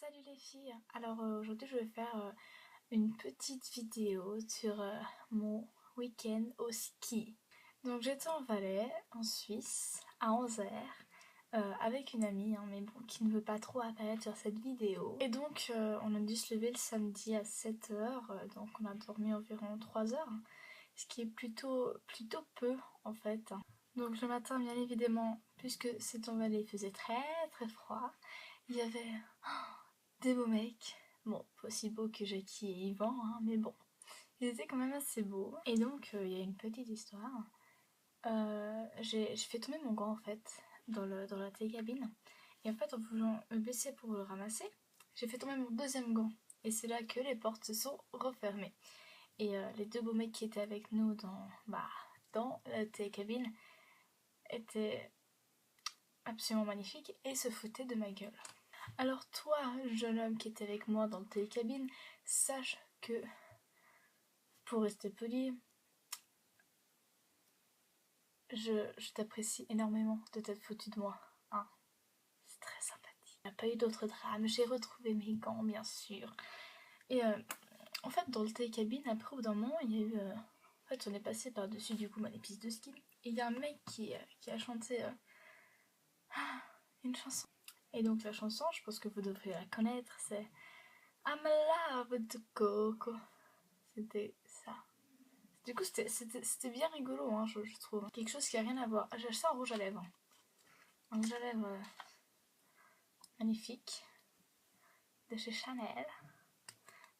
Salut les filles. Alors aujourd'hui je vais faire une petite vidéo sur mon week-end au ski. Donc j'étais en Valais, en Suisse, à Anvers, avec une amie, mais bon, qui ne veut pas trop apparaître sur cette vidéo. Et donc on a dû se lever le samedi à 7h, donc on a dormi environ 3 heures, ce qui est plutôt peu en fait. Donc le matin, bien évidemment, puisque c'est en Valais, il faisait très froid, il y avait des beaux mecs. Bon, pas aussi beaux que Jackie et Yvan, mais bon, ils étaient quand même assez beaux. Et donc, il y a une petite histoire. J'ai fait tomber mon gant en fait dans la télécabine. Et en fait, en voulant me baisser pour le ramasser, j'ai fait tomber mon deuxième gant. Et c'est là que les portes se sont refermées. Et les deux beaux mecs qui étaient avec nous dans la télécabine étaient absolument magnifiques et se foutaient de ma gueule. Alors toi, jeune homme qui était avec moi dans le télécabine, sache que, pour rester poli, je t'apprécie énormément de t'être foutu de moi. C'est très sympathique. Il n'y a pas eu d'autre drame, j'ai retrouvé mes gants bien sûr. Et en fait dans le télécabine, après au bout d'un moment, il y a eu... En fait on est passé par-dessus du coup ma piste de ski. Et il y a un mec qui a chanté une chanson. Et donc la chanson, je pense que vous devriez la connaître, c'est I'm in love with the coco. C'était ça. Du coup c'était bien rigolo, je trouve. Quelque chose qui a rien à voir. J'ai acheté un rouge à lèvres. Un rouge à lèvres magnifique. De chez Chanel.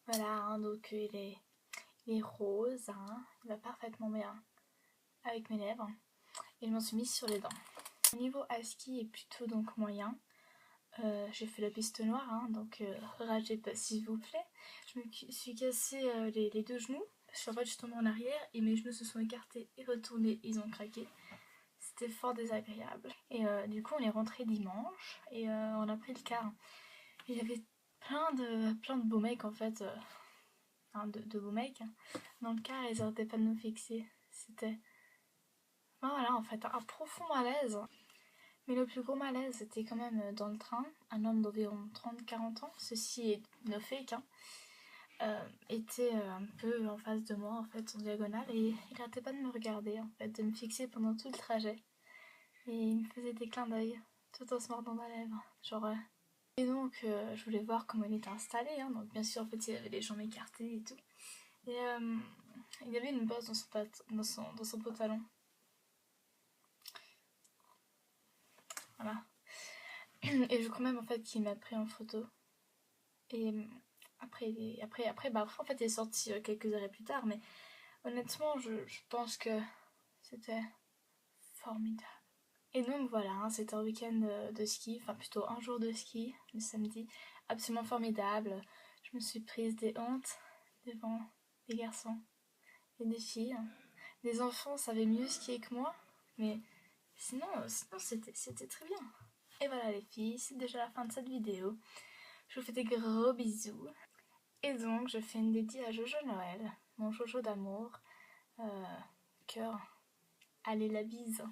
Voilà, donc il est rose. Il va parfaitement bien avec mes lèvres. Et je m'en suis mise sur les dents. Au niveau à ski est plutôt donc moyen. J'ai fait la piste noire, donc ragez pas s'il vous plaît. Je me suis cassé les deux genoux, parce qu'en fait je suis tombée en arrière et mes genoux se sont écartés et retournés, ils ont craqué. C'était fort désagréable. Et du coup on est rentré dimanche et on a pris le car. Et il y avait plein de beaux mecs en fait, de beaux mecs dans le car, ils arrêtaient pas de nous fixer. C'était... voilà en fait, un profond malaise. Mais le plus gros malaise était quand même dans le train. Un homme d'environ 30-40 ans, ceci est no fake, était un peu en face de moi en fait en diagonale et il arrêtait pas de me regarder en fait, de me fixer pendant tout le trajet. Et il me faisait des clins d'œil tout en se mordant la lèvre. Genre... Et donc je voulais voir comment il était installé, donc bien sûr en fait il avait les jambes écartées et tout. Et il y avait une bosse dans son pantalon. Voilà. Et je crois même en fait qu'il m'a pris en photo. Et après en fait il est sorti quelques années plus tard, mais honnêtement je pense que c'était formidable. Et donc voilà, c'était un week-end de ski, enfin plutôt un jour de ski, le samedi, absolument formidable. Je me suis prise des hontes devant des garçons et des filles. Des enfants savaient mieux skier que moi, mais sinon c'était très bien. Et voilà les filles, c'est déjà la fin de cette vidéo. Je vous fais des gros bisous. Et donc je fais une dédiée à Jojo Noël, mon Jojo d'amour. Cœur, allez la bise.